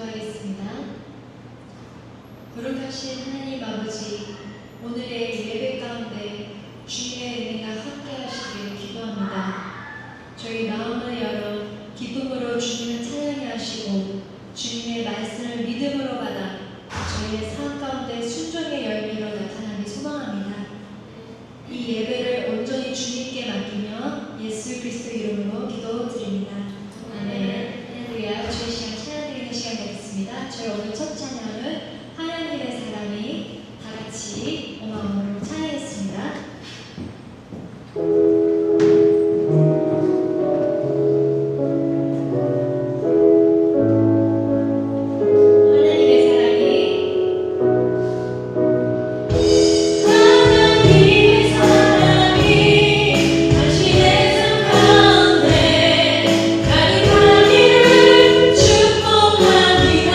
기도하겠습니다. 거룩하신 하나님 아버지, 오늘의 예배 가운데 주님의 은혜가 함께 하시길 기도합니다. 저희 마음을 열어 기쁨으로 주님을 찬양해 하시고 주님의 말씀을 믿음으로 받아 저희의 삶 가운데 순종의 열매로 나타나길 소망합니다. 이 예배를 온전히 주님께 맡기며 예수 그리스도 이름으로 기도드립니다. 아멘. 할렐루야. 주의 시간 찬양드리는 시간 되겠습니다. 저희 오늘 첫 찬양은 하나님의 사랑이 다 같이 마음으로 찬양했습니다. 축복합니다.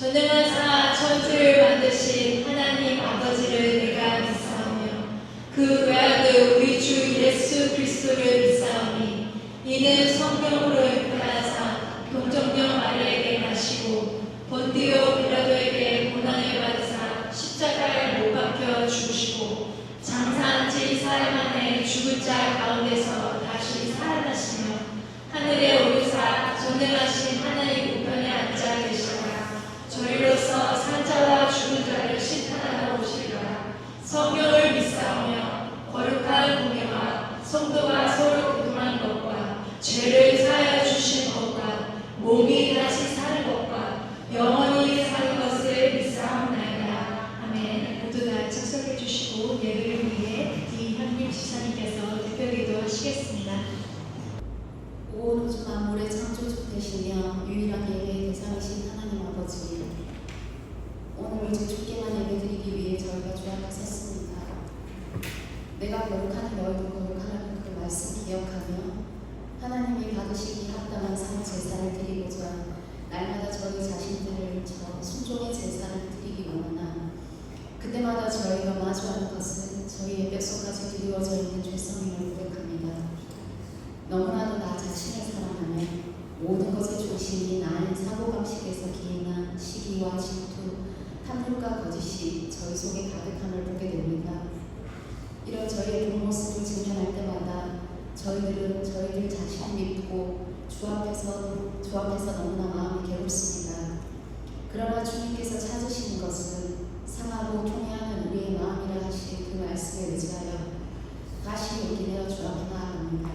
전능하사 천지를 만드신 하나님 아버지를 내가 믿사오며 그 외아들 우리 주 예수 그리스도를 믿사오니 이는 성령으로 잉태하사 동정녀 마리아에게 나시고 본디오 빌라도에게 고난을 받으사 십자가에 못 박혀 죽으시고 장사한 지 사흘 만에 죽은 자 가운데서 다시 살아나시며 하늘에 오르사 전능하신 하나님 우편에 앉아 계시다가 저희로서 산자와 죽은 자를 심판하러 오시리라. 성령을 믿사오며 거룩한 공예와 성도가 서로 교통한 것과 죄를 사하여 주신 것과 몸이 다시 사는 것과 영원히 사는 것을 믿사옵나이다. 아멘. 모두 다 착석해 주시고 예배를 위해 이현림 집사님께서 대표기도 하시겠습니다. 온 우주 만물의 창조주 되시며 유일한 예배의 대상이신 하나님 아버지, 오늘 이제 주께만 예배드리기 위해 저희가 주 앞에 섰습니다. 내가 거룩하니 너희도 거룩하라는 그 말씀 기억하며 하나님이 받으시기 합당한 상 제사를 드리고자 날마다 저희 자신들을 저 순종의 제사를 드리기 원하나 그때마다 저희가 마주하는 것은 저희의 뼛속까지 드리워져 있는 죄성임을 고백합니다. 너무나도 나 자신을 사랑하며 모든 것의 중심이 나인 사고방식에서 기인한 시기와 질투, 탐욕과 거짓이 저희 속에 가득함을 보게 됩니다. 이런 저희의 본 모습을 직면할 때마다 저희들은 저희들 자신을 믿고 주 앞에서 너무나 마음이 괴롭습니다. 그러나 주님께서 찾으시는 것은 상하고 통해하는 우리의 마음이라 하신 그 말씀에 의지하여 다시 용기 내어 주 앞에 나아갑니다.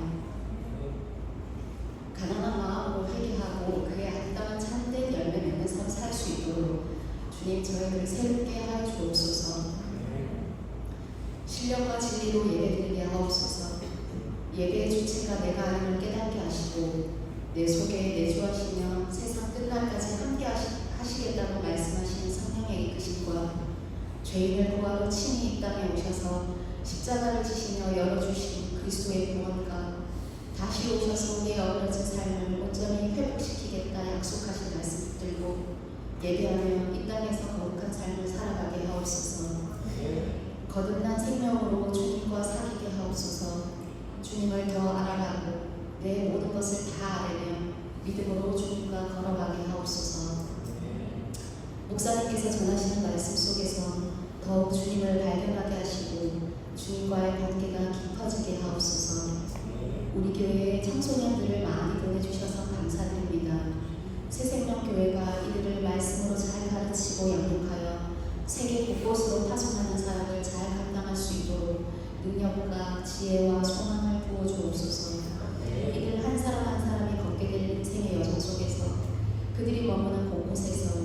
가난한 마음으로 회개하고 그에 합당한 참된 열매 맺는 삶 살 수 있도록 주님 저희를 새롭게 하여 주옵소서. 신령과 진리로 예배드리게 하옵소서. 예배의 주체가 내가 아님을 깨닫게 하시고 내 속에 내주하시며 세상 끝날까지 함께 하시겠다고 말씀하신 성령의 이끄심과 죄인을 구하러 친히 이 땅에 오셔서 십자가를 지시며 열어주신 그리스도의 구원과 다시 오셔서 우리의 어려진 삶을 온전히 회복시키겠다 약속하신 말씀 붙들고 예배하며 이 땅에서 거룩한 삶을 살아가게 하옵소서. 거듭난 생명으로 주님과 사귀게 하옵소서. 주님을 더 알아가고 내 모든 것을 다 아뢰며 믿음으로 주님과 걸어가게 하옵소서. 목사님께서 전하시는 말씀 속에서 더욱 주님을 발견하게 하시고 주님과의 관계가 깊어지게 하옵소서. 우리 교회에 청소년들을 많이 보내주셔서 감사드립니다. 새생명교회가 이들을 말씀으로 잘 가르치고 양육하여 세계 곳곳으로 파송하는 사역을 잘 감당할 수 있도록 능력과 지혜와 소망을 부어주옵소서. 이들 한 사람 한 사람이 걷게 될 인생의 여정 속에서 그들이 머무는 곳곳에서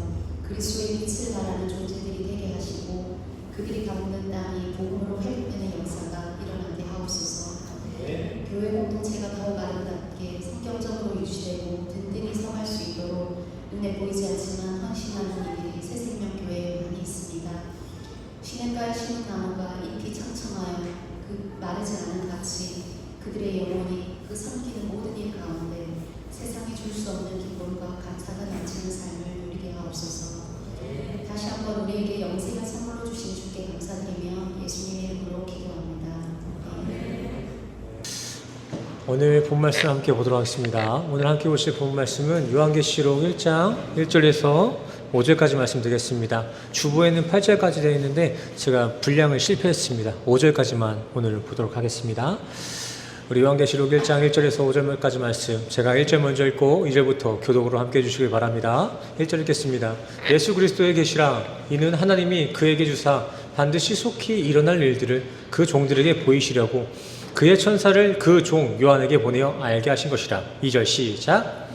그리스도의 빛을 발하는 존재들이 되게 하시고 그들이 가보는 땅이 복음으로 회복되는 역사가 일어나게 하옵소서. 교회 공동체가 더욱 아름답게 성경적으로 유지되고 든든히 서갈 수 있도록 눈에 보이지 않지만 헌신하는 이들이 새생명교회에 많이 있습니다. 시냇가에 심은 나무가 잎이 청청하여 그 마르지 않은 가치 그들의 영혼이 그 섬기는 모든 일 가운데 세상에 줄 수 없는 기쁨과 감사가 넘치는 삶을 누리게 하옵소서. 다시 한번 우리에게 영생을 선물로 주신 주께 감사드리며 예수님의 이름으로 기도합니다. 오늘 본 말씀 함께 보도록 하겠습니다. 오늘 함께 보실 본 말씀은 요한계시록 1장 1절에서 5절까지 말씀드리겠습니다. 주보에는 8절까지 되어 있는데 제가 분량을 실패했습니다. 5절까지만 오늘 보도록 하겠습니다. 우리 요한계시록 1장 1절에서 5절까지 말씀, 제가 1절 먼저 읽고 2절부터 교독으로 함께 해주시길 바랍니다. 1절 읽겠습니다. 예수 그리스도의 계시라. 이는 하나님이 그에게 주사 반드시 속히 일어날 일들을 그 종들에게 보이시려고 그의 천사를 그 종 요한에게 보내어 알게 하신 것이라. 2절 시작.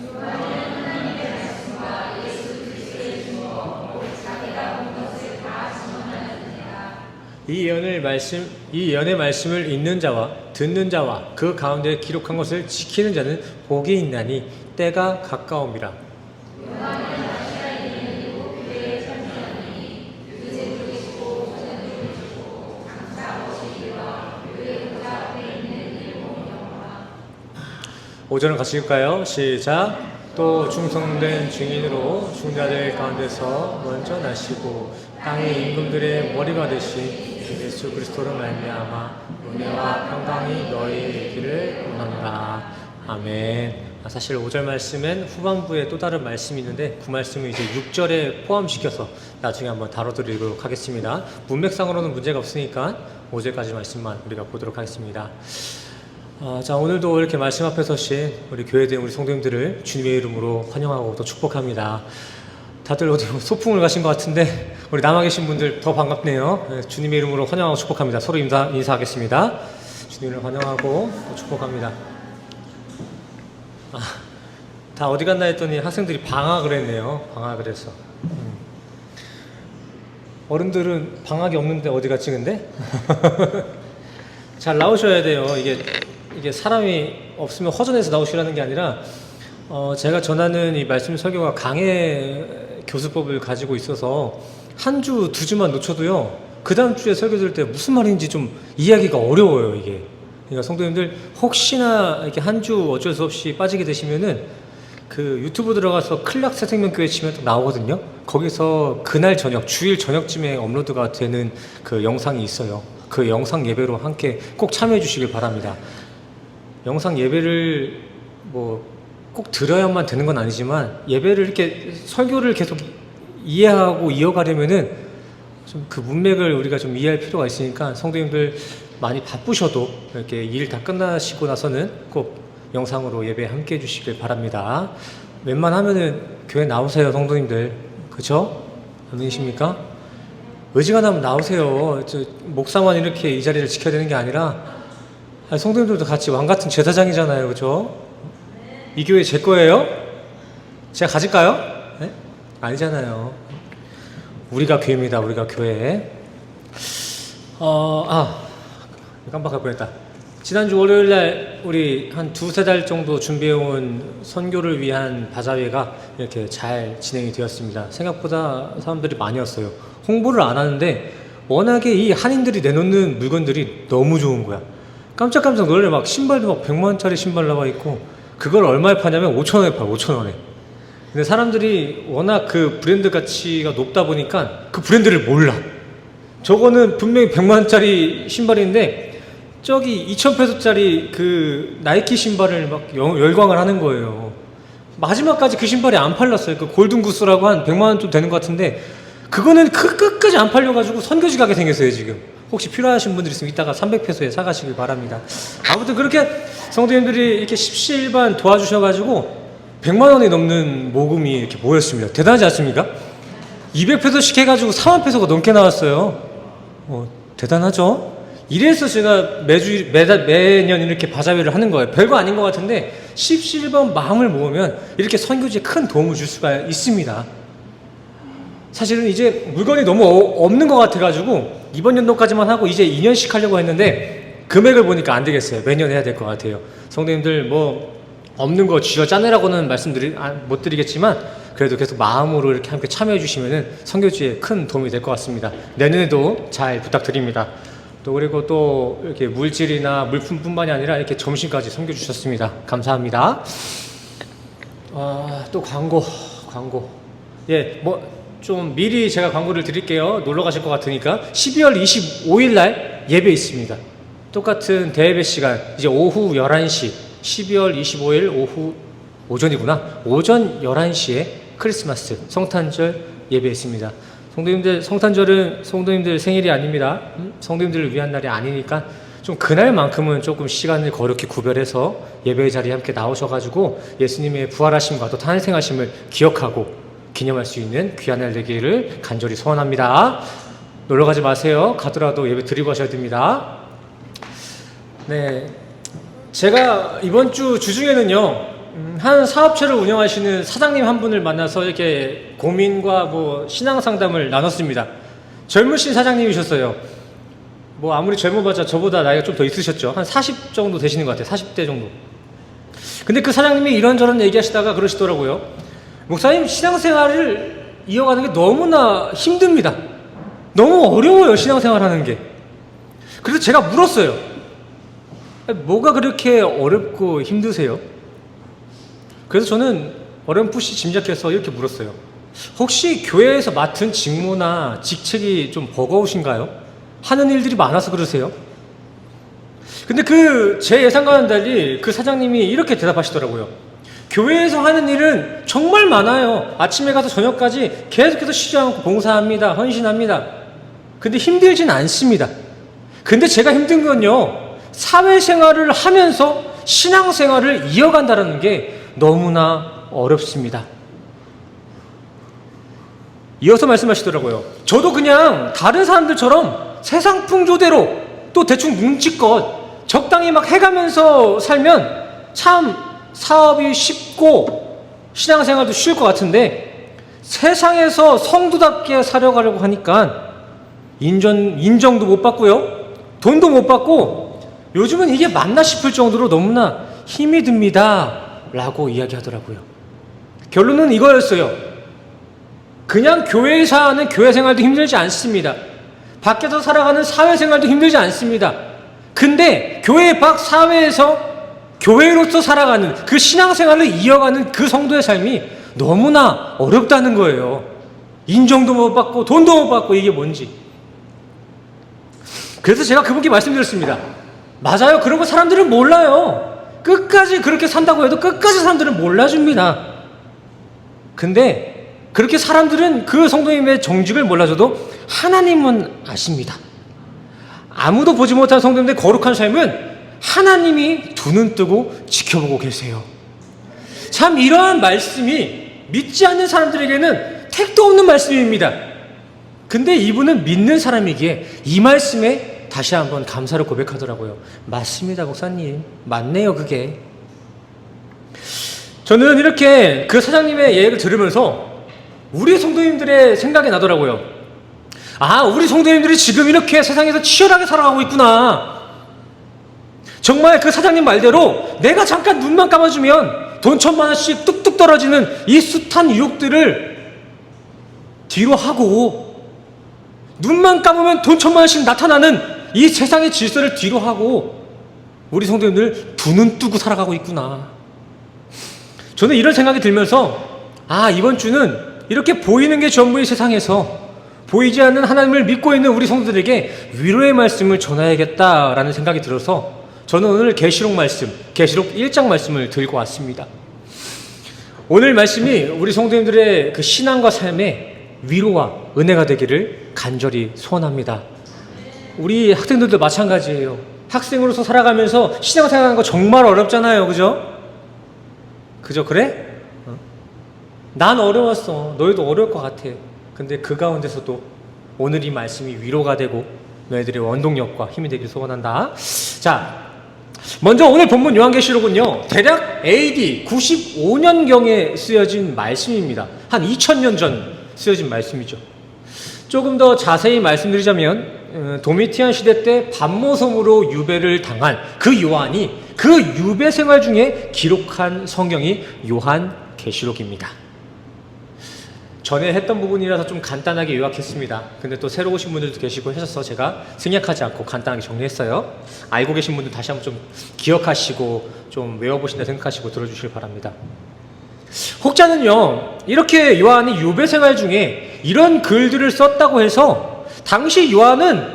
이 예언의 말씀을 읽는 자와 듣는 자와 그 가운데 기록한 것을 지키는 자는 복이 있나니 때가 가까움이라. 오절은 같이 읽을까요? 시작. 또 충성된 증인으로 중자들 가운데서 먼저 나시고 땅의 임금들의 머리가 되신 예수 그리스도로 말미암아 은혜와 평강이 너희에게 있기를 원합니다. 아멘. 사실 5절 말씀엔 후반부에 또 다른 말씀이 있는데 그 말씀을 이제 6절에 포함시켜서 나중에 한번 다뤄드리도록 하겠습니다. 문맥상으로는 문제가 없으니까 5절까지 말씀만 우리가 보도록 하겠습니다. 자, 오늘도 이렇게 말씀 앞에 서신 우리 교회된 우리 성도님들을 주님의 이름으로 환영하고 또 축복합니다. 다들 어디 소풍을 가신 것 같은데 우리 남아 계신 분들 더 반갑네요. 네, 주님의 이름으로 환영하고 축복합니다. 서로 인사하겠습니다. 주님을 환영하고 또 축복합니다. 다 어디 갔나 했더니 학생들이 방학을 했네요. 방학을 해서 어른들은 방학이 없는데 어디 갔지 근데? 잘 나오셔야 돼요. 이게 사람이 없으면 허전해서 나오시라는 게 아니라 제가 전하는 이 말씀 설교가 강해 교수법을 가지고 있어서 한 주, 두 주만 놓쳐도요 그 다음 주에 설교 들을 때 무슨 말인지 좀 이해하기가 어려워요. 이게 그러니까 성도님들 혹시나 이렇게 한 주 어쩔 수 없이 빠지게 되시면은 그 유튜브 들어가서 클락 새생명교회 치면 또 나오거든요. 거기서 그날 저녁, 주일 저녁쯤에 업로드가 되는 그 영상이 있어요. 그 영상 예배로 함께 꼭 참여해 주시길 바랍니다. 영상 예배를 뭐 꼭 들어야만 되는 건 아니지만 예배를 이렇게 설교를 계속 이해하고 이어가려면은 좀 그 문맥을 우리가 좀 이해할 필요가 있으니까 성도님들 많이 바쁘셔도 이렇게 일 다 끝나시고 나서는 꼭 영상으로 예배 함께 해주시길 바랍니다. 웬만하면은 교회 나오세요, 성도님들. 그쵸? 아멘이십니까? 의지가 나오세요. 목사만 이렇게 이 자리를 지켜야 되는 게 아니라 성도님들도 같이 왕같은 제사장이잖아요. 그쵸? 이 교회 제 거예요? 제가 가질까요? 네? 아니잖아요. 우리가 교회입니다. 우리가 교회. 깜빡할 뻔했다. 지난주 월요일날 우리 한 두세 달 정도 준비해온 선교를 위한 바자회가 이렇게 잘 진행이 되었습니다. 생각보다 사람들이 많이 왔어요. 홍보를 안 하는데 워낙에 이 한인들이 내놓는 물건들이 너무 좋은 거야. 깜짝깜짝 놀래. 막 신발도 막 100만원짜리 신발 나와 있고 그걸 얼마에 파냐면 5,000원에 팔아. 5,000원에. 근데 사람들이 워낙 그 브랜드 가치가 높다 보니까 그 브랜드를 몰라. 저거는 분명히 100만원짜리 신발인데 저기 2,000페소짜리 그 나이키 신발을 막 열광을 하는 거예요. 마지막까지 그 신발이 안 팔렸어요. 그 골든구스라고 한 100만원 좀 되는 것 같은데 그거는 끝까지 안 팔려가지고 선교지 가게 생겼어요 지금. 혹시 필요하신 분들 있으면 이따가 300페소에 사가시길 바랍니다. 아무튼 그렇게 성도님들이 이렇게 십시일반 도와주셔가지고 100만원이 넘는 모금이 이렇게 모였습니다. 대단하지 않습니까? 200페소씩 해가지고 4만 페소가 넘게 나왔어요. 대단하죠? 이래서 제가 매년 이렇게 바자회를 하는 거예요. 별거 아닌 것 같은데 십시일반 마음을 모으면 이렇게 선교지에 큰 도움을 줄 수가 있습니다. 사실은 이제 물건이 너무 없는 것 같아가지고 이번 연도까지만 하고 이제 2년씩 하려고 했는데 금액을 보니까 안 되겠어요. 매년 해야 될 것 같아요. 성도님들 뭐 없는 거 쥐어 짜내라고는 못 드리겠지만 그래도 계속 마음으로 이렇게 함께 참여해 주시면은 선교지에 큰 도움이 될 것 같습니다. 내년에도 잘 부탁드립니다. 또 그리고 또 이렇게 물질이나 물품뿐만이 아니라 이렇게 점심까지 섬겨주셨습니다. 감사합니다. 또 광고. 예, 뭐 좀 미리 제가 광고를 드릴게요. 놀러 가실 것 같으니까 12월 25일 날 예배 있습니다. 똑같은 대예배 시간 이제 오후 11시 12월 25일 오전이구나. 오전 11시에 크리스마스 성탄절 예배 있습니다. 성도님들, 성탄절은 성도님들 생일이 아닙니다. 성도님들을 위한 날이 아니니까 좀 그날만큼은 조금 시간을 거룩히 구별해서 예배의 자리에 함께 나오셔가지고 예수님의 부활하심과 또 탄생하심을 기억하고 기념할 수 있는 귀한 날 되기를 간절히 소원합니다. 놀러 가지 마세요. 가더라도 예배 드리고 하셔야 됩니다. 네, 제가 이번 주 주중에는요 한 사업체를 운영하시는 사장님 한 분을 만나서 이렇게 고민과 뭐 신앙 상담을 나눴습니다. 젊으신 사장님이셨어요. 뭐 아무리 젊어봤자 저보다 나이가 좀 더 있으셨죠. 한 40 정도 되시는 것 같아요. 40대 정도. 근데 그 사장님이 이런저런 얘기하시다가 그러시더라고요. 목사님, 신앙생활을 이어가는 게 너무나 힘듭니다. 너무 어려워요, 신앙생활하는 게. 그래서 제가 물었어요. 뭐가 그렇게 어렵고 힘드세요? 그래서 저는 어렴풋이 짐작해서 이렇게 물었어요. 혹시 교회에서 맡은 직무나 직책이 좀 버거우신가요? 하는 일들이 많아서 그러세요? 근데 제 예상과는 달리 그 사장님이 이렇게 대답하시더라고요. 교회에서 하는 일은 정말 많아요. 아침에 가서 저녁까지 계속해서 쉬지 않고 봉사합니다. 헌신합니다. 근데 힘들진 않습니다. 근데 제가 힘든 건요, 사회생활을 하면서 신앙생활을 이어간다는 게 너무나 어렵습니다. 이어서 말씀하시더라고요. 저도 그냥 다른 사람들처럼 세상 풍조대로 또 대충 눈치껏 적당히 막 해가면서 살면 참 사업이 쉽고 신앙생활도 쉬울 것 같은데, 세상에서 성도답게 살아가려고 하니까 인정도 못 받고요, 돈도 못 받고, 요즘은 이게 맞나 싶을 정도로 너무나 힘이 듭니다 라고 이야기하더라고요. 결론은 이거였어요. 그냥 교회에서 하는 교회생활도 힘들지 않습니다. 밖에서 살아가는 사회생활도 힘들지 않습니다. 근데 교회 밖 사회에서 교회로서 살아가는 그 신앙생활을 이어가는 그 성도의 삶이 너무나 어렵다는 거예요. 인정도 못 받고 돈도 못 받고, 이게 뭔지. 그래서 제가 그분께 말씀드렸습니다. 맞아요. 그런 거 사람들은 몰라요. 끝까지 그렇게 산다고 해도 끝까지 사람들은 몰라줍니다. 근데 그렇게 사람들은 그 성도님의 정직을 몰라줘도 하나님은 아십니다. 아무도 보지 못한 성도님들의 거룩한 삶은 하나님이 두 눈 뜨고 지켜보고 계세요. 참 이러한 말씀이 믿지 않는 사람들에게는 택도 없는 말씀입니다. 근데 이분은 믿는 사람이기에 이 말씀에 다시 한번 감사를 고백하더라고요. 맞습니다, 목사님. 맞네요, 그게. 저는 이렇게 그 사장님의 얘기를 들으면서 우리 성도님들의 생각이 나더라고요. 아, 우리 성도님들이 지금 이렇게 세상에서 치열하게 살아가고 있구나. 정말 그 사장님 말대로 내가 잠깐 눈만 감아주면 돈 1,000만 원씩 뚝뚝 떨어지는 이 숱한 유혹들을 뒤로 하고, 눈만 감으면 돈 1,000만 원씩 나타나는 이 세상의 질서를 뒤로 하고 우리 성도님들 두 눈 뜨고 살아가고 있구나. 저는 이런 생각이 들면서, 아, 이번 주는 이렇게 보이는 게 전부의 세상에서 보이지 않는 하나님을 믿고 있는 우리 성도들에게 위로의 말씀을 전해야겠다라는 생각이 들어서 저는 오늘 계시록 말씀, 계시록 1장 말씀을 들고 왔습니다. 오늘 말씀이 우리 성도님들의 그 신앙과 삶에 위로와 은혜가 되기를 간절히 소원합니다. 우리 학생들도 마찬가지예요. 학생으로서 살아가면서 신앙생활하는 거 정말 어렵잖아요. 그죠? 그래? 난 어려웠어. 너희도 어려울 것 같아. 근데 그 가운데서도 오늘 이 말씀이 위로가 되고 너희들의 원동력과 힘이 되길 소원한다. 자, 먼저 오늘 본문 요한계시록은요, 대략 AD 95년경에 쓰여진 말씀입니다. 한 2000년 전 쓰여진 말씀이죠. 조금 더 자세히 말씀드리자면 도미티안 시대 때 반모섬으로 유배를 당한 그 요한이 그 유배 생활 중에 기록한 성경이 요한계시록입니다. 전에 했던 부분이라서 좀 간단하게 요약했습니다. 근데 또 새로 오신 분들도 계시고 하셔서 제가 생략하지 않고 간단하게 정리했어요. 알고 계신 분들 다시 한번 좀 기억하시고 좀 외워보신다 생각하시고 들어주시길 바랍니다. 혹자는요, 이렇게 요한이 유배 생활 중에 이런 글들을 썼다고 해서 당시 요한은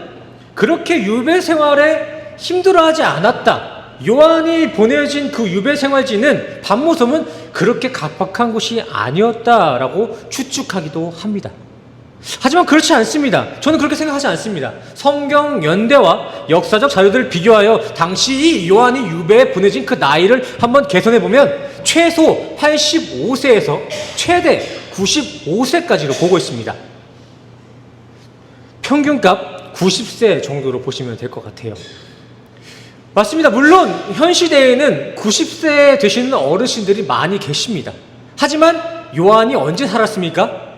그렇게 유배 생활에 힘들어하지 않았다, 요한이 보내진 그 유배 생활지는 반모섬은 그렇게 각박한 곳이 아니었다라고 추측하기도 합니다. 하지만 그렇지 않습니다. 저는 그렇게 생각하지 않습니다. 성경 연대와 역사적 자료들을 비교하여 당시 이 요한이 유배에 보내진 그 나이를 한번 계산해 보면 최소 85세에서 최대 95세까지로 보고 있습니다. 평균값 90세 정도로 보시면 될 것 같아요. 맞습니다. 물론 현 시대에는 90세 되시는 어르신들이 많이 계십니다. 하지만 요한이 언제 살았습니까?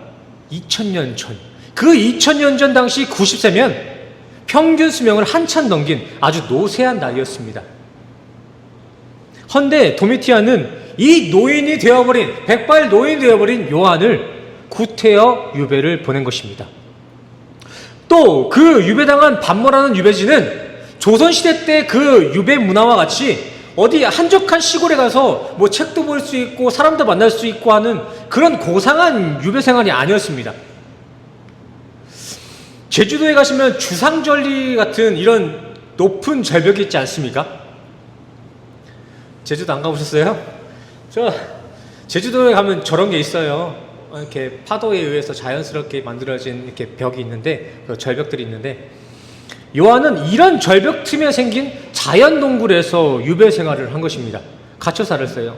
2000년 전. 그 2000년 전 당시 90세면 평균 수명을 한참 넘긴 아주 노쇠한 나이였습니다. 헌데 도미티안은 이 노인이 되어버린, 백발 노인이 되어버린 요한을 구태여 유배를 보낸 것입니다. 또 그 유배당한 반모라는 유배지는 조선시대 때 그 유배 문화와 같이 어디 한적한 시골에 가서 뭐 책도 볼 수 있고 사람도 만날 수 있고 하는 그런 고상한 유배 생활이 아니었습니다. 제주도에 가시면 주상절리 같은 이런 높은 절벽이 있지 않습니까? 제주도 안 가보셨어요? 저 제주도에 가면 저런 게 있어요. 이렇게 파도에 의해서 자연스럽게 만들어진 이렇게 벽이 있는데, 그 절벽들이 있는데, 요한은 이런 절벽 틈에 생긴 자연 동굴에서 유배 생활을 한 것입니다. 갇혀 살았어요.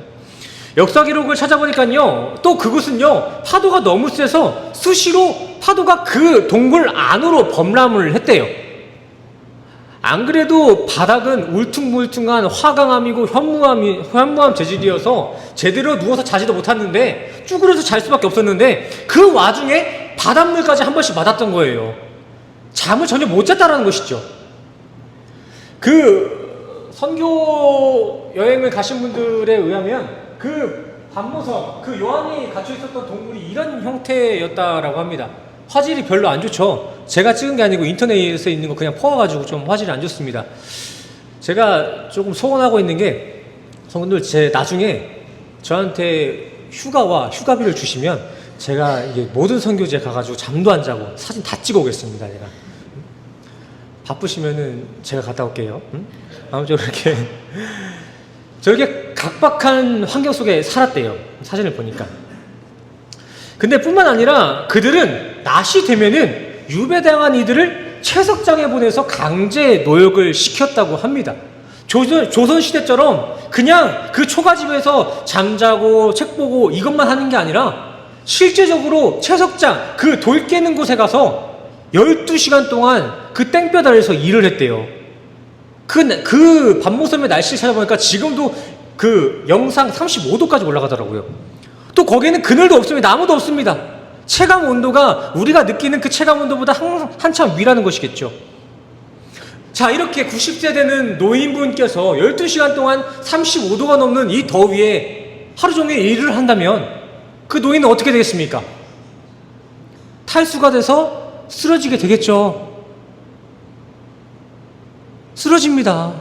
역사 기록을 찾아보니까요, 또 그곳은요, 파도가 너무 세서 수시로 파도가 그 동굴 안으로 범람을 했대요. 안 그래도 바닥은 울퉁불퉁한 화강암이고 현무암 재질이어서 제대로 누워서 자지도 못했는데 쭈그려서 잘 수밖에 없었는데, 그 와중에 바닷물까지 한 번씩 맞았던 거예요. 잠을 전혀 못 잤다라는 것이죠. 그 선교 여행을 가신 분들에 의하면 그 반모섬, 그 요한이 갇혀 있었던 동굴이 이런 형태였다라고 합니다. 화질이 별로 안 좋죠. 제가 찍은 게 아니고 인터넷에 있는 거 그냥 퍼와가지고 좀 화질이 안 좋습니다. 제가 조금 소원하고 있는 게, 성분들 제 나중에 저한테 휴가와 휴가비를 주시면 제가 이게 모든 선교지에 가가지고 잠도 안 자고 사진 다 찍어 오겠습니다. 제가 바쁘시면은 제가 갔다 올게요. 아무쪼록 이렇게 저렇게 각박한 환경 속에 살았대요. 사진을 보니까. 근데 뿐만 아니라 그들은 낮이 되면은 유배당한 이들을 채석장에 보내서 강제 노역을 시켰다고 합니다. 조선시대처럼 그냥 그 초가집에서 잠자고 책 보고 이것만 하는 게 아니라 실제적으로 채석장, 그 돌 깨는 곳에 가서 12시간 동안 그 땡볕 아래에서 일을 했대요. 그 밤모섬의 날씨를 찾아보니까 지금도 그 영상 35도까지 올라가더라고요. 또 거기에는 그늘도 없습니다. 나무도 없습니다. 체감 온도가 우리가 느끼는 그 체감 온도보다 한참 위라는 것이겠죠. 자, 이렇게 90세 되는 노인분께서 12시간 동안 35도가 넘는 이 더위에 하루 종일 일을 한다면 그 노인은 어떻게 되겠습니까? 탈수가 돼서 쓰러지게 되겠죠. 쓰러집니다.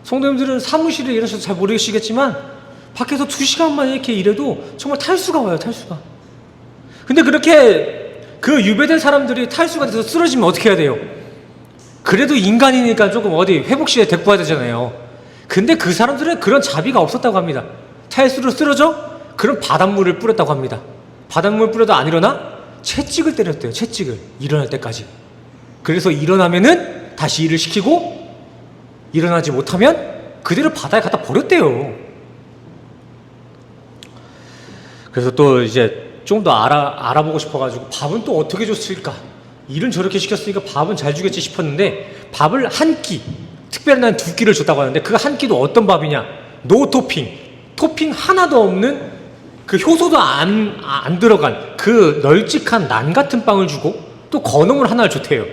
성도님들은 사무실에 일하셔서 잘 모르시겠지만 밖에서 2시간만 이렇게 일해도 정말 탈수가 와요. 탈수가. 근데 그렇게 그 유배된 사람들이 탈수가 돼서 쓰러지면 어떻게 해야 돼요? 그래도 인간이니까 조금 어디 회복실에 데리고 와야 되잖아요. 근데 그 사람들은 그런 자비가 없었다고 합니다. 탈수로 쓰러져? 그럼 바닷물을 뿌렸다고 합니다. 바닷물 뿌려도 안 일어나? 채찍을 때렸대요. 채찍을. 일어날 때까지. 그래서 일어나면은 다시 일을 시키고, 일어나지 못하면 그대로 바다에 갖다 버렸대요. 그래서 또 이제 좀 더 알아보고 싶어가지고 밥은 또 어떻게 줬을까? 일은 저렇게 시켰으니까 밥은 잘 주겠지 싶었는데, 밥을 한 끼, 특별히 난 2끼를 줬다고 하는데 그 한 끼도 어떤 밥이냐? 노 토핑, 토핑 하나도 없는, 그 효소도 안 들어간 그 널찍한 난 같은 빵을 주고 또 건어물 하나를 줬대요.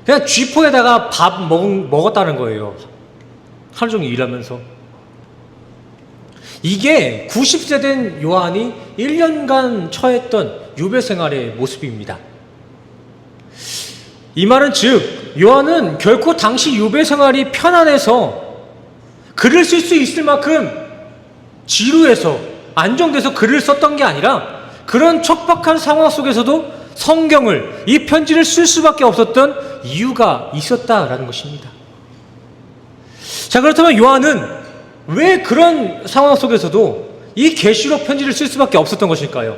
그냥 쥐포에다가 밥 먹었다는 거예요. 하루 종일 일하면서. 이게 90세 된 요한이 1년간 처했던 유배 생활의 모습입니다. 이 말은 즉, 요한은 결코 당시 유배 생활이 편안해서 글을 쓸 수 있을 만큼 지루해서 안정돼서 글을 썼던 게 아니라, 그런 척박한 상황 속에서도 성경을, 이 편지를 쓸 수밖에 없었던 이유가 있었다라는 것입니다. 자, 그렇다면 요한은 왜 그런 상황 속에서도 이 계시록 편지를 쓸 수밖에 없었던 것일까요?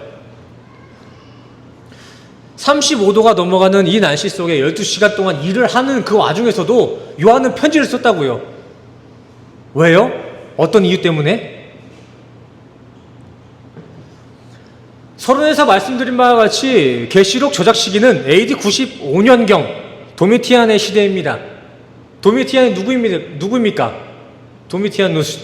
35도가 넘어가는 이 날씨 속에 12시간 동안 일을 하는 그 와중에서도 요한은 편지를 썼다고요. 왜요? 어떤 이유 때문에? 서론에서 말씀드린 바와 같이 계시록 저작 시기는 AD 95년경 도미티안의 시대입니다. 도미티안이 누구입니까? 도미티아누스,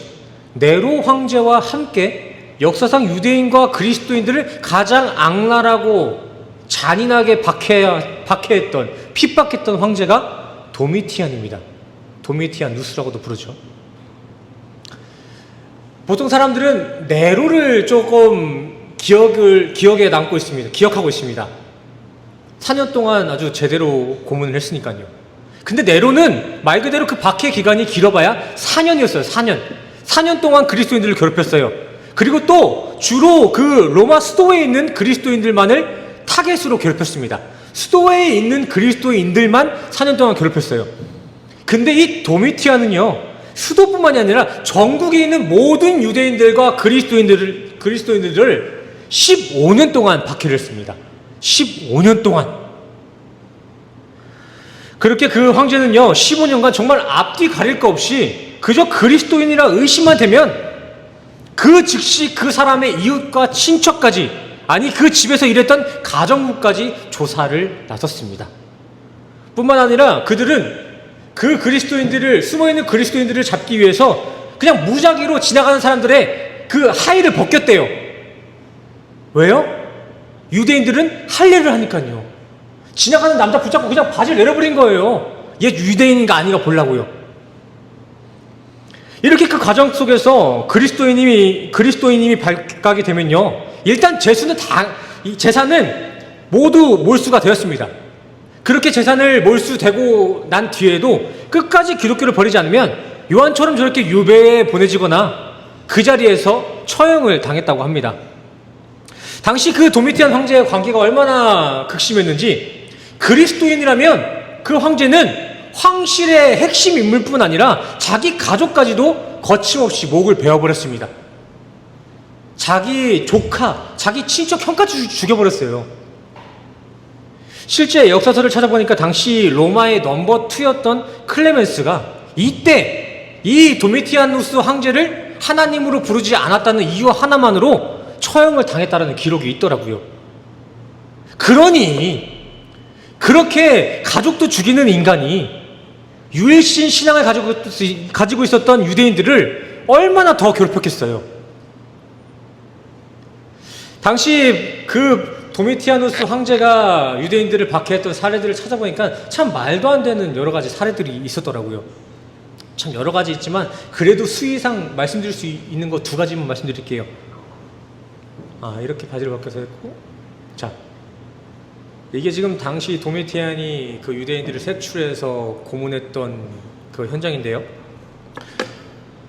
네로 황제와 함께 역사상 유대인과 그리스도인들을 가장 악랄하고 잔인하게 박해했던, 핍박했던 황제가 도미티안입니다. 도미티아누스라고도 부르죠. 보통 사람들은 네로를 조금 기억에 남고 있습니다. 기억하고 있습니다. 4년 동안 아주 제대로 고문을 했으니까요. 근데 네로는 말 그대로 그 박해 기간이 길어봐야 4년이었어요. 4년 동안 그리스도인들을 괴롭혔어요. 그리고 또 주로 그 로마 수도에 있는 그리스도인들만을 타겟으로 괴롭혔습니다. 수도에 있는 그리스도인들만 4년 동안 괴롭혔어요. 근데 이 도미티안은요, 수도뿐만이 아니라 전국에 있는 모든 유대인들과 그리스도인들을 15년 동안 박해를 했습니다. 15년 동안. 그렇게 그 황제는요, 15년간 정말 앞뒤 가릴 거 없이 그저 그리스도인이라 의심만 되면 그 즉시 그 사람의 이웃과 친척까지, 아니 그 집에서 일했던 가정부까지 조사를 나섰습니다. 뿐만 아니라 그들은 그 그리스도인들을, 숨어있는 그리스도인들을 잡기 위해서 그냥 무작위로 지나가는 사람들의 그 하의를 벗겼대요. 왜요? 유대인들은 할례를 하니까요. 지나가는 남자 붙잡고 그냥 바지를 내려버린 거예요. 얘 유대인인가 아닌가 보려고요. 이렇게 그 과정 속에서 그리스도인임이 발각이 되면요, 일단 재산은 모두 몰수가 되었습니다. 그렇게 재산을 몰수되고 난 뒤에도 끝까지 기독교를 버리지 않으면 요한처럼 저렇게 유배에 보내지거나 그 자리에서 처형을 당했다고 합니다. 당시 그 도미티안 황제의 관계가 얼마나 극심했는지, 그리스도인이라면 그 황제는 황실의 핵심 인물뿐 아니라 자기 가족까지도 거침없이 목을 베어버렸습니다. 자기 조카, 자기 친척 형까지 죽여버렸어요. 실제 역사서를 찾아보니까 당시 로마의 넘버 2였던 클레멘스가 이때 이 도미티아누스 황제를 하나님으로 부르지 않았다는 이유 하나만으로 처형을 당했다는 기록이 있더라고요. 그러니 그렇게 가족도 죽이는 인간이 유일신 신앙을 가지고 있었던 유대인들을 얼마나 더 괴롭혔겠어요. 당시 그 도미티아누스 황제가 유대인들을 박해했던 사례들을 찾아보니까 참 말도 안 되는 여러 가지 사례들이 있었더라고요. 참 여러 가지 있지만 그래도 수위상 말씀드릴 수 있는 거 2가지만 말씀드릴게요. 이렇게 바지를 벗겨서 했고, 자, 이게 지금 당시 도미티안이 그 유대인들을 색출해서 고문했던 그 현장인데요.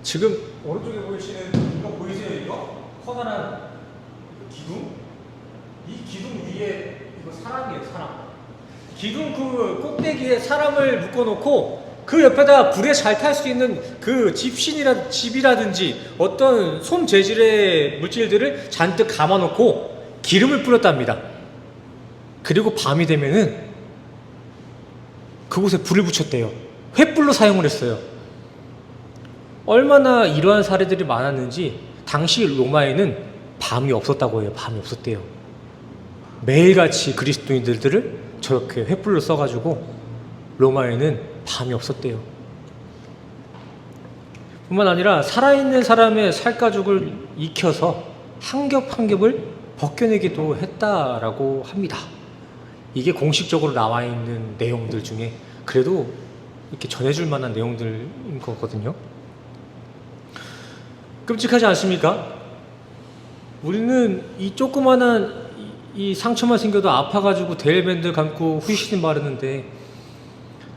지금 오른쪽에 보이시는 이거 보이세요? 이거 커다란 기둥? 이 기둥 위에 이거 사람이에요, 사람. 기둥 그 꼭대기에 사람을 묶어놓고 그 옆에다 불에 잘 탈 수 있는 그 집이라든지 어떤 솜 재질의 물질들을 잔뜩 감아놓고 기름을 뿌렸답니다. 그리고 밤이 되면은 그곳에 불을 붙였대요. 횃불로 사용을 했어요. 얼마나 이러한 사례들이 많았는지 당시 로마에는 밤이 없었다고 해요. 밤이 없었대요. 매일같이 그리스도인들을 저렇게 횃불로 써가지고 로마에는 밤이 없었대요. 뿐만 아니라 살아있는 사람의 살가죽을 익혀서 한 겹 한 겹을 벗겨내기도 했다라고 합니다. 이게 공식적으로 나와 있는 내용들 중에 그래도 이렇게 전해줄 만한 내용들인 거거든요. 끔찍하지 않습니까? 우리는 이 조그만한 이 상처만 생겨도 아파가지고 데일밴드 감고 후시딘 바르는데,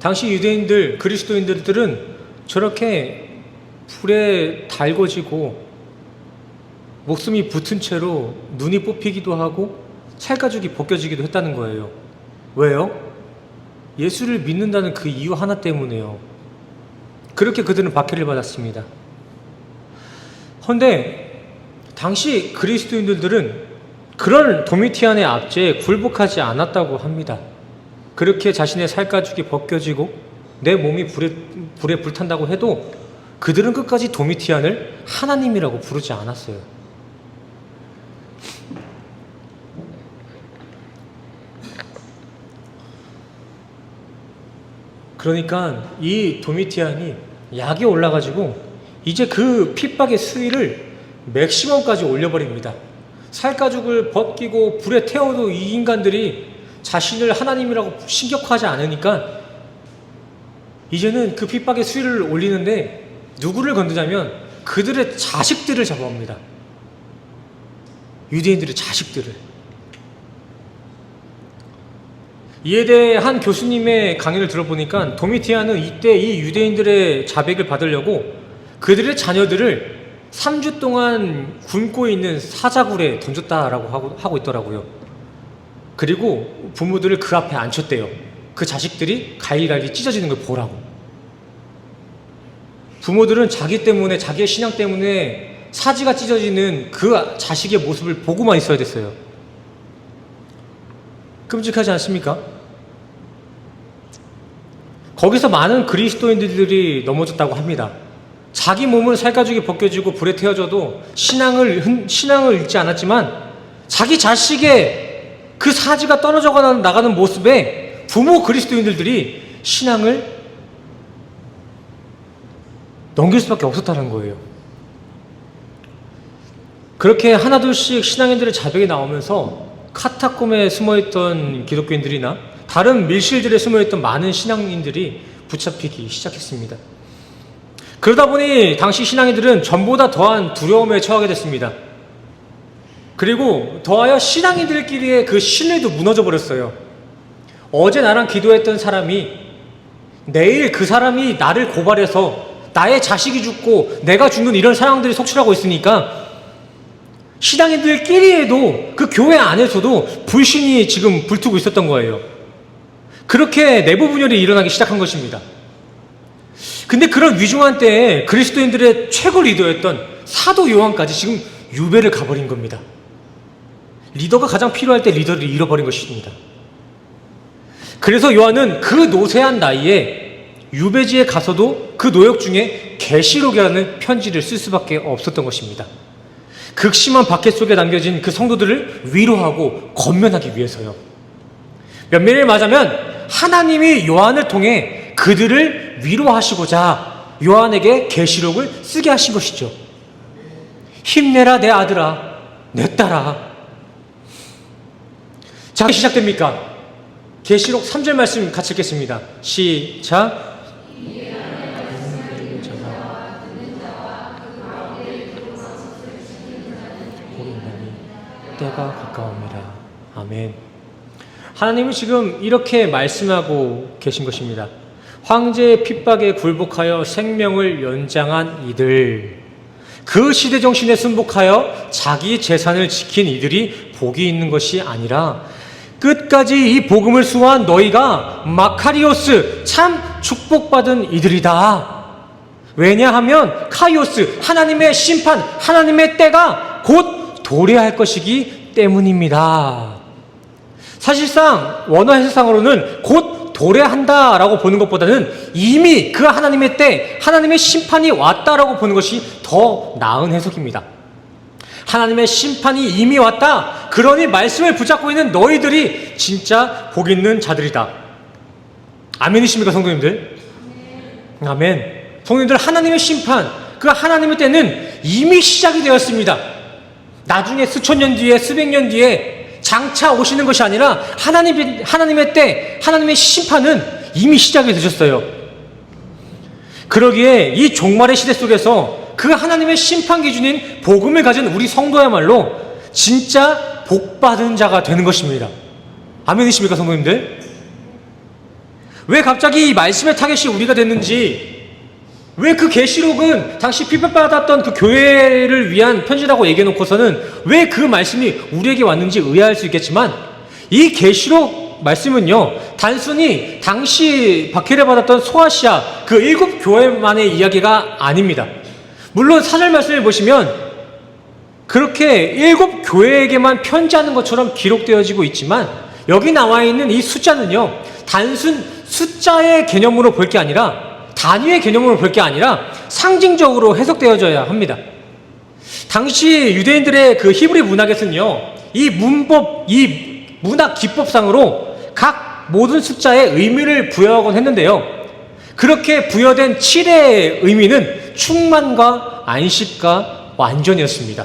당시 유대인들, 그리스도인들은 저렇게 불에 달궈지고 목숨이 붙은 채로 눈이 뽑히기도 하고 살가죽이 벗겨지기도 했다는 거예요. 왜요? 예수를 믿는다는 그 이유 하나 때문에요. 그렇게 그들은 박해를 받았습니다. 그런데 당시 그리스도인들은 그런 도미티안의 압제에 굴복하지 않았다고 합니다. 그렇게 자신의 살가죽이 벗겨지고 내 몸이 불에 불탄다고 해도 그들은 끝까지 도미티안을 하나님이라고 부르지 않았어요. 그러니까 이 도미티안이 약이 올라가지고 이제 그 핍박의 수위를 맥시멈까지 올려버립니다. 살가죽을 벗기고 불에 태워도 이 인간들이 자신을 하나님이라고 신격화하지 않으니까 이제는 그 핍박의 수위를 올리는데 누구를 건드냐면 그들의 자식들을 잡아옵니다. 유대인들의 자식들을. 이에 대해 한 교수님의 강의를 들어보니까 도미티아는 이때 이 유대인들의 자백을 받으려고 그들의 자녀들을 3주 동안 굶고 있는 사자굴에 던졌다라고 하고 있더라고요. 그리고 부모들을 그 앞에 앉혔대요. 그 자식들이 갈기갈기 찢어지는 걸 보라고. 부모들은 자기 때문에, 자기의 신앙 때문에 사지가 찢어지는 그 자식의 모습을 보고만 있어야 됐어요. 끔찍하지 않습니까? 거기서 많은 그리스도인들이 넘어졌다고 합니다. 자기 몸은 살가죽이 벗겨지고 불에 태워져도 신앙을 잃지 않았지만 자기 자식의 그 사지가 떨어져 나가는 모습에 부모 그리스도인들이 신앙을 넘길 수밖에 없었다는 거예요. 그렇게 하나둘씩 신앙인들의 자백이 나오면서 카타콤에 숨어있던 기독교인들이나 다른 밀실들에 숨어있던 많은 신앙인들이 붙잡히기 시작했습니다. 그러다 보니 당시 신앙인들은 전보다 더한 두려움에 처하게 됐습니다. 그리고 더하여 신앙인들끼리의 그 신뢰도 무너져 버렸어요. 어제 나랑 기도했던 사람이 내일 그 사람이 나를 고발해서 나의 자식이 죽고 내가 죽는 이런 상황들이 속출하고 있으니까 신앙인들끼리에도 그 교회 안에서도 불신이 지금 불투고 있었던 거예요. 그렇게 내부 분열이 일어나기 시작한 것입니다. 근데 그런 위중한 때에 그리스도인들의 최고 리더였던 사도 요한까지 지금 유배를 가버린 겁니다. 리더가 가장 필요할 때 리더를 잃어버린 것입니다. 그래서 요한은 그 노쇠한 나이에 유배지에 가서도 그 노역 중에 계시록이라는 편지를 쓸 수밖에 없었던 것입니다. 극심한 박해 속에 남겨진 그 성도들을 위로하고 권면하기 위해서요. 면밀히 말하자면 하나님이 요한을 통해 그들을 위로하시고자 요한에게 계시록을 쓰게 하신 것이죠. 힘내라 내 아들아, 내 딸아. 자, 시작됩니까? 계시록 3절 말씀 같이 읽겠습니다. 시작. 때가 가까웁니다. 아멘. 하나님은 지금 이렇게 말씀하고 계신 것입니다. 황제의 핍박에 굴복하여 생명을 연장한 이들, 그 시대 정신에 순복하여 자기 재산을 지킨 이들이 복이 있는 것이 아니라 끝까지 이 복음을 수호한 너희가 마카리오스, 참 축복받은 이들이다. 왜냐하면 카이오스, 하나님의 심판, 하나님의 때가 곧 도래할 것이기 때문입니다. 사실상 원어 해석상으로는 곧 도래한다라고 보는 것보다는 이미 그 하나님의 때, 하나님의 심판이 왔다라고 보는 것이 더 나은 해석입니다. 하나님의 심판이 이미 왔다. 그러니 말씀을 붙잡고 있는 너희들이 진짜 복 있는 자들이다. 아멘이십니까, 성도님들? 아멘. 성도님들, 하나님의 심판, 그 하나님의 때는 이미 시작이 되었습니다. 나중에 수천 년 뒤에, 수백 년 뒤에 장차 오시는 것이 아니라 하나님의 때, 하나님의 심판은 이미 시작이 되셨어요. 그러기에 이 종말의 시대 속에서 그 하나님의 심판 기준인 복음을 가진 우리 성도야말로 진짜 복받은 자가 되는 것입니다. 아멘이십니까, 성도님들? 왜 갑자기 이 말씀의 타겟이 우리가 됐는지, 왜 그 계시록은 당시 핍박받았던 그 교회를 위한 편지라고 얘기해놓고서는 왜 그 말씀이 우리에게 왔는지 의아할 수 있겠지만, 이 계시록 말씀은요, 단순히 당시 박해를 받았던 소아시아 그 7 교회만의 이야기가 아닙니다. 물론 4절 말씀을 보시면 그렇게 7 교회에게만 편지하는 것처럼 기록되어지고 있지만, 여기 나와 있는 이 숫자는요, 단순 숫자의 개념으로 볼 게 아니라, 단위의 개념으로 볼 게 아니라 상징적으로 해석되어져야 합니다. 당시 유대인들의 그 히브리 문학에서는요, 이 문법, 이 문학 기법상으로 각 모든 숫자에 의미를 부여하곤 했는데요, 그렇게 부여된 7의 의미는 충만과 안식과 완전이었습니다.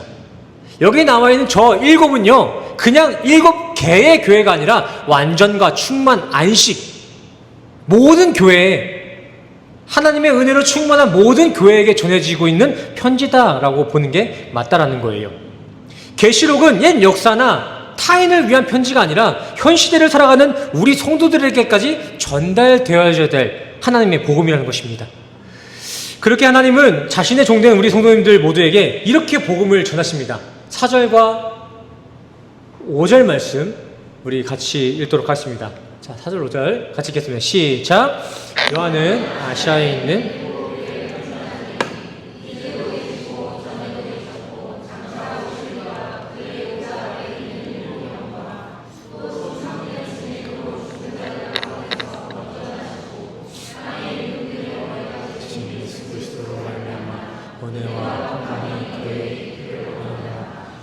여기 나와 있는 저 7은요, 그냥 7개의 교회가 아니라 완전과 충만, 안식, 모든 교회에, 하나님의 은혜로 충만한 모든 교회에게 전해지고 있는 편지다라고 보는 게 맞다라는 거예요. 계시록은 옛 역사나 타인을 위한 편지가 아니라 현 시대를 살아가는 우리 성도들에게까지 전달되어야 될 하나님의 복음이라는 것입니다. 그렇게 하나님은 자신의 종된 우리 성도님들 모두에게 이렇게 복음을 전하십니다. 4절과 5절 말씀 우리 같이 읽도록 하겠습니다. 자, 4절 5절 같이 읽겠습니다. 시작. 요한은 아시아에 있는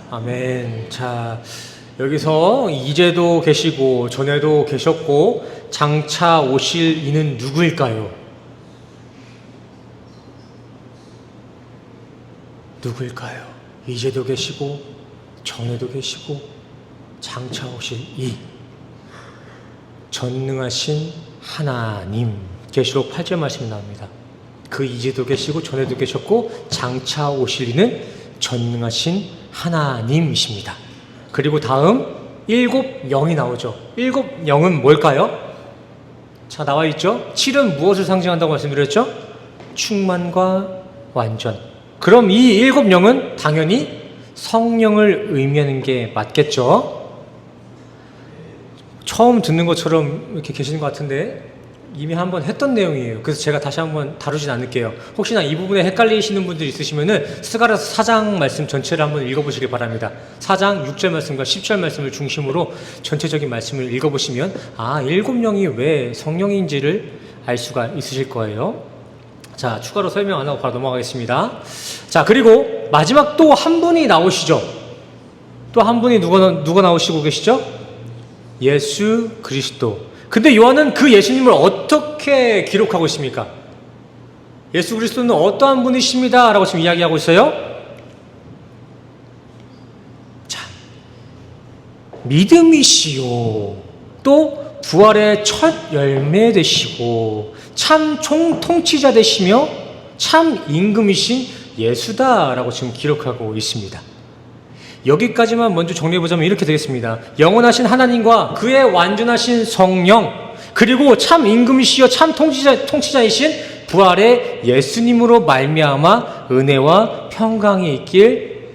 아멘. 자, 여기서 이제도 계시고 전에도 계셨고 장차 오실 이는 누구일까요? 누구일까요? 이제도 계시고 전에도 계시고 장차 오실 이 전능하신 하나님. 계시록 8절 말씀이 나옵니다. 그 이제도 계시고 전에도 계셨고 장차 오실 이는 전능하신 하나님이십니다. 그리고 다음 7 영이 나오죠. 7 영은 뭘까요? 자, 나와 있죠. 7은 무엇을 상징한다고 말씀드렸죠? 충만과 완전. 그럼 이 7 영은 당연히 성령을 의미하는 게 맞겠죠. 처음 듣는 것처럼 이렇게 계시는 것 같은데 이미 한번 했던 내용이에요. 그래서 제가 다시 한번 다루진 않을게요. 혹시나 이 부분에 헷갈리시는 분들 있으시면은 스가랴서 4장 말씀 전체를 한번 읽어보시길 바랍니다. 4장 6절 말씀과 10절 말씀을 중심으로 전체적인 말씀을 읽어보시면 7 영이 왜 성령인지를 알 수가 있으실 거예요. 자, 추가로 설명 안 하고 바로 넘어가겠습니다. 자, 그리고 마지막 또 한 분이 나오시죠. 또 한 분이 누가 나오시고 계시죠? 예수 그리스도. 근데 요한은 그 예수님을 어떻게 기록하고 있습니까? 예수 그리스도는 어떠한 분이십니다 라고 지금 이야기하고 있어요. 자, 믿음이시요 또 부활의 첫 열매 되시고 참 통치자 되시며 참 임금이신 예수다라고 지금 기록하고 있습니다. 여기까지만 먼저 정리해보자면 이렇게 되겠습니다. 영원하신 하나님과 그의 완전하신 성령, 그리고 참 임금이시여 참 통치자이신 부활의 예수님으로 말미암아 은혜와 평강이 있길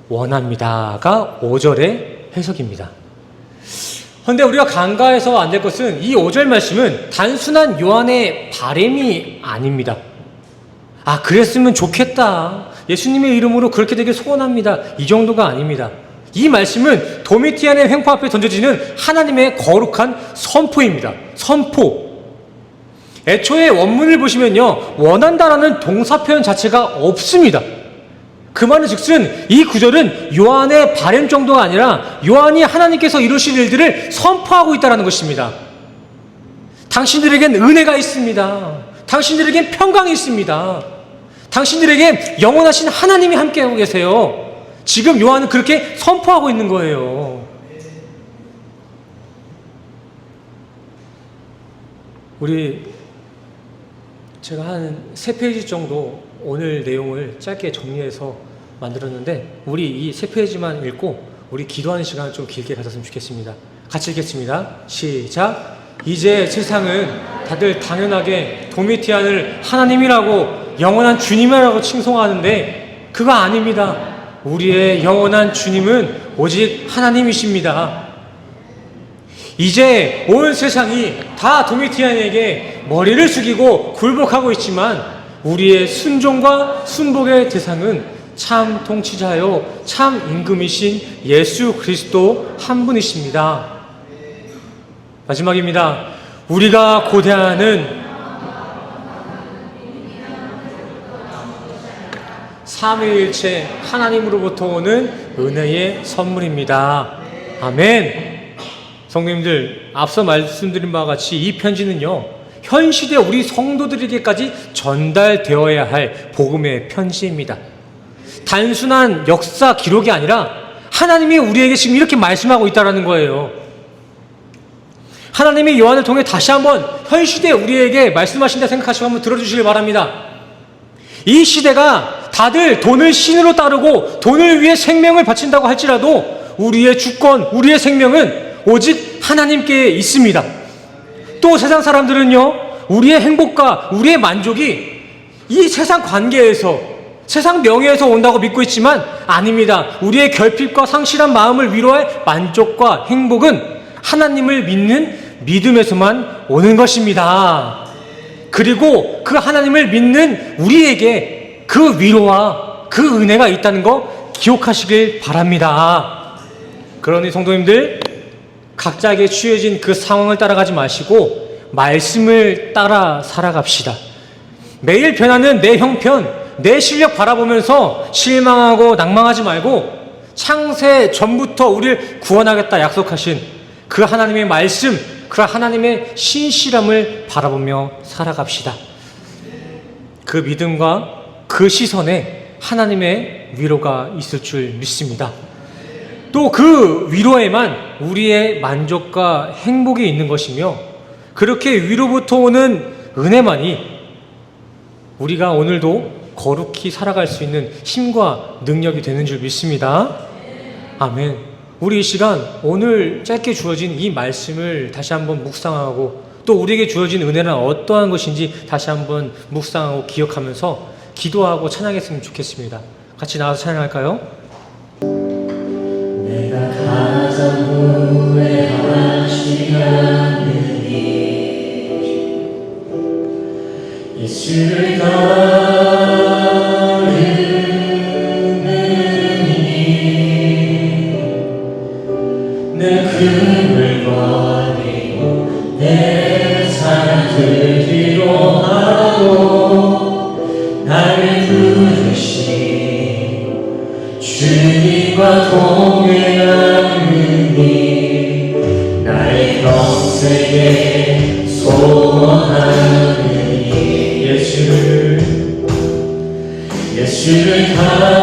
원합니다가 5절의 해석입니다. 그런데 우리가 간과해서 안 될 것은 이 5절 말씀은 단순한 요한의 바람이 아닙니다. 그랬으면 좋겠다. 예수님의 이름으로 그렇게 되길 소원합니다. 이 정도가 아닙니다. 이 말씀은 도미티안의 횡포 앞에 던져지는 하나님의 거룩한 선포입니다. 선포. 애초에 원문을 보시면요, 원한다라는 동사 표현 자체가 없습니다. 그 말은 즉슨 이 구절은 요한의 바람 정도가 아니라 요한이 하나님께서 이루실 일들을 선포하고 있다는 것입니다. 당신들에겐 은혜가 있습니다. 당신들에겐 평강이 있습니다. 당신들에게 영원하신 하나님이 함께하고 계세요. 지금 요한은 그렇게 선포하고 있는 거예요. 제가 한 3페이지 정도 오늘 내용을 짧게 정리해서 만들었는데 우리 이 3페이지만 읽고 우리 기도하는 시간을 좀 길게 가졌으면 좋겠습니다. 같이 읽겠습니다. 시작. 이제 세상은 다들 당연하게 도미티안을 하나님이라고 영원한 주님이라고 칭송하는데 그거 아닙니다. 우리의 영원한 주님은 오직 하나님이십니다. 이제 온 세상이 다 도미티안에게 머리를 숙이고 굴복하고 있지만 우리의 순종과 순복의 대상은 참 통치자요 참 임금이신 예수 그리스도 한 분이십니다. 마지막입니다. 우리가 고대하는 삼위일체 하나님으로부터 오는 은혜의 선물입니다. 아멘. 성도님들, 앞서 말씀드린 바와 같이 이 편지는요, 현 시대 우리 성도들에게까지 전달되어야 할 복음의 편지입니다. 단순한 역사 기록이 아니라 하나님이 우리에게 지금 이렇게 말씀하고 있다는 거예요. 하나님이 요한을 통해 다시 한번 현 시대 우리에게 말씀하신다 생각하시고 한번 들어주시길 바랍니다. 이 시대가 다들 돈을 신으로 따르고 돈을 위해 생명을 바친다고 할지라도 우리의 주권, 우리의 생명은 오직 하나님께 있습니다. 또 세상 사람들은요, 우리의 행복과 우리의 만족이 이 세상 관계에서, 세상 명예에서 온다고 믿고 있지만 아닙니다. 우리의 결핍과 상실한 마음을 위로할 만족과 행복은 하나님을 믿는 믿음에서만 오는 것입니다. 그리고 그 하나님을 믿는 우리에게 그 위로와 그 은혜가 있다는 거 기억하시길 바랍니다. 그러니 성도님들, 각자에게 취해진 그 상황을 따라가지 마시고 말씀을 따라 살아갑시다. 매일 변하는 내 형편, 내 실력 바라보면서 실망하고 낭망하지 말고 창세 전부터 우리를 구원하겠다 약속하신 그 하나님의 말씀, 그 하나님의 신실함을 바라보며 살아갑시다. 그 믿음과 그 시선에 하나님의 위로가 있을 줄 믿습니다. 또 그 위로에만 우리의 만족과 행복이 있는 것이며, 그렇게 위로부터 오는 은혜만이 우리가 오늘도 거룩히 살아갈 수 있는 힘과 능력이 되는 줄 믿습니다. 아멘. 우리 이 시간 오늘 짧게 주어진 이 말씀을 다시 한번 묵상하고, 또 우리에게 주어진 은혜는 어떠한 것인지 다시 한번 묵상하고 기억하면서 기도하고 찬양했으면 좋겠습니다. 같이 나와서 찬양할까요? 내가 가장 후회하지 않는 일, 예수를 따르는 일, 내 금을 버리고 내 사랑을 위로하고 나를 부르신 주님과 동행하는 일, 나의 평생에 소원하는 일, 예수를 닮아가는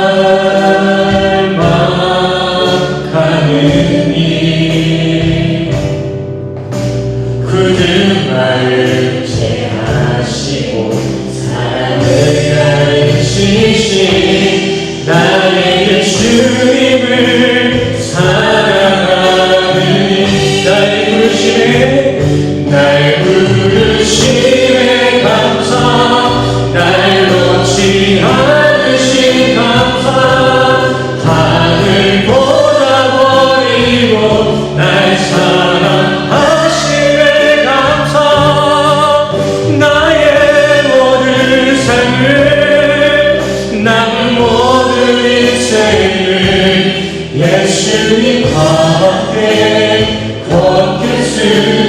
일, 굳은 마음 제하시고 사랑을 가르치신 나의 예수님을 사랑하는 일, 날 부르심에 감사, 날 놓지 않으신 감사, 하늘보다 버리고 날 사랑하심에 감사, 나의 모든 삶을, 나의 모든 인생을 예수님과 함께 걷겠습니다.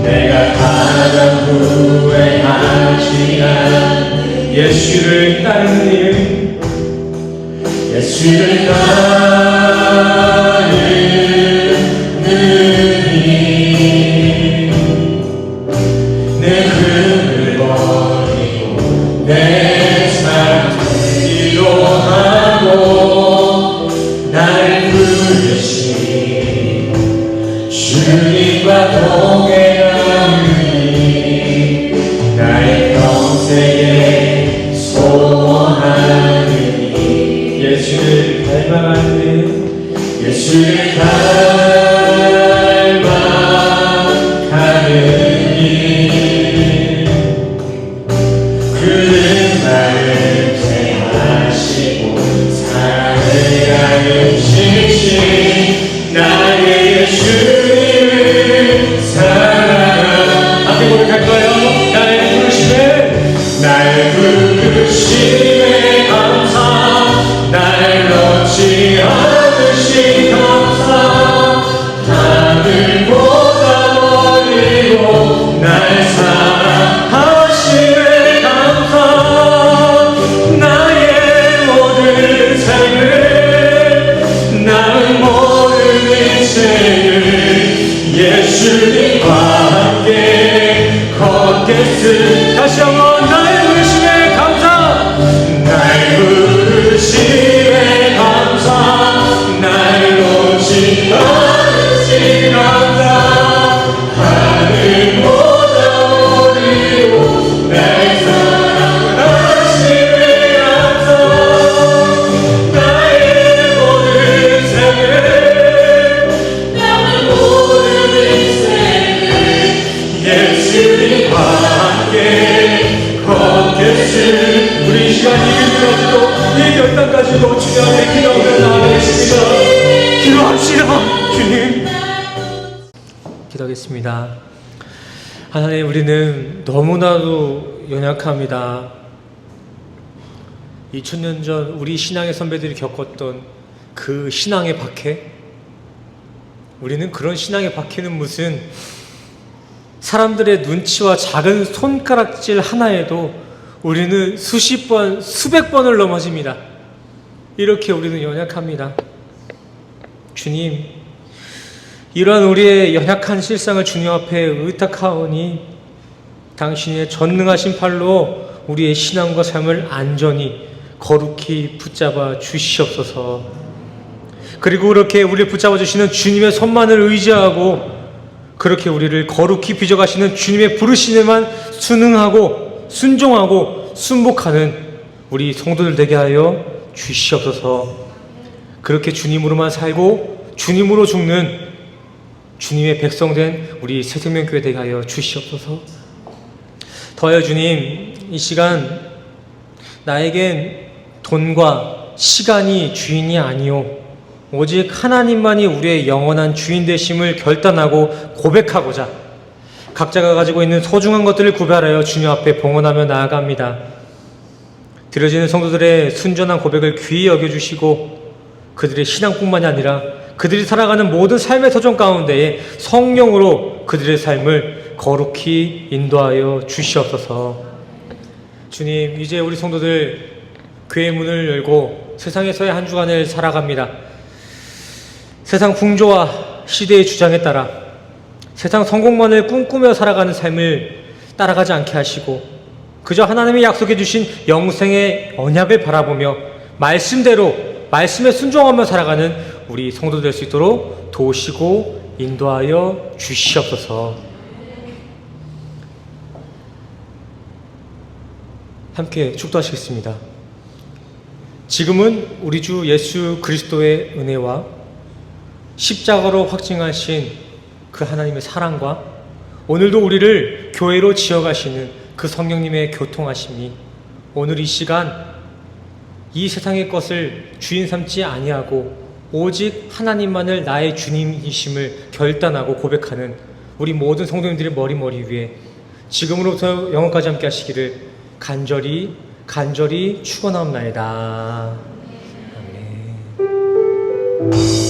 내가 가장 후회하지 않는 예수를 따르는 일, 예수를 따르는 일, 내 금을 버리고 내 삶을 위로하고 날 부르신 주님과 동행하는 일, 나의 평생에 소원하는 일, 예수를 닮아가는 일, 예수를 닮아가는 일, 그는 나를 제하시고 사랑을 가르치신 나의 예수님을 사랑하는, 함께 고백할 거예요. 날 부르심에 감사, 날 놓지 않으신 감사, 하늘보다 멀리고 날 사랑하심에 감사, 나의 모든 삶을, 나의 모든 인생을 예수님과 함께 걷겠습니다. 다시 한번 날 부르심에 감사, 날 부르심에 감사, 날 놓지 않으신 감사, 하늘보다 멀리고 날 사랑하심에 감사, 주옵시라 주님. 기도하겠습니다. 하나님, 우리는 너무나도 연약합니다. 2000년 전 우리 신앙의 선배들이 겪었던 그 신앙의 박해, 우리는 그런 신앙의 박해는 무슨 사람들의 눈치와 작은 손가락질 하나에도 우리는 수십 번, 수백 번을 넘어집니다. 이렇게 우리는 연약합니다. 주님, 이러한 우리의 연약한 실상을 주님 앞에 의탁하오니 당신의 전능하신 팔로 우리의 신앙과 삶을 안전히 거룩히 붙잡아 주시옵소서. 그리고 그렇게 우리를 붙잡아 주시는 주님의 손만을 의지하고 그렇게 우리를 거룩히 빚어가시는 주님의 부르심에만 순응하고 순종하고 순복하는 우리 성도들 되게 하여 주시옵소서. 그렇게 주님으로만 살고 주님으로 죽는 주님의 백성된 우리 새생명교회 되게 하여 주시옵소서. 더하여 주님, 이 시간 나에겐 돈과 시간이 주인이 아니오 오직 하나님만이 우리의 영원한 주인 되심을 결단하고 고백하고자 각자가 가지고 있는 소중한 것들을 구별하여 주님 앞에 봉헌하며 나아갑니다. 드려지는 성도들의 순전한 고백을 귀히 여겨주시고 그들의 신앙뿐만이 아니라 그들이 살아가는 모든 삶의 터전 가운데에 성령으로 그들의 삶을 거룩히 인도하여 주시옵소서. 주님, 이제 우리 성도들 교회 문을 열고 세상에서의 한 주간을 살아갑니다. 세상 풍조와 시대의 주장에 따라 세상 성공만을 꿈꾸며 살아가는 삶을 따라가지 않게 하시고 그저 하나님이 약속해 주신 영생의 언약을 바라보며 말씀대로 말씀에 순종하며 살아가는 우리 성도 될 수 있도록 도우시고 인도하여 주시옵소서. 함께 축도하시겠습니다. 지금은 우리 주 예수 그리스도의 은혜와 십자가로 확증하신 그 하나님의 사랑과 오늘도 우리를 교회로 지어가시는 그 성령님의 교통하심이 오늘 이 시간 이 세상의 것을 주인 삼지 아니하고 오직 하나님만을 나의 주님이심을 결단하고 고백하는 우리 모든 성도님들의 머리 위에 지금으로부터 영원까지 함께 하시기를 간절히 축원하옵나이다. 아멘.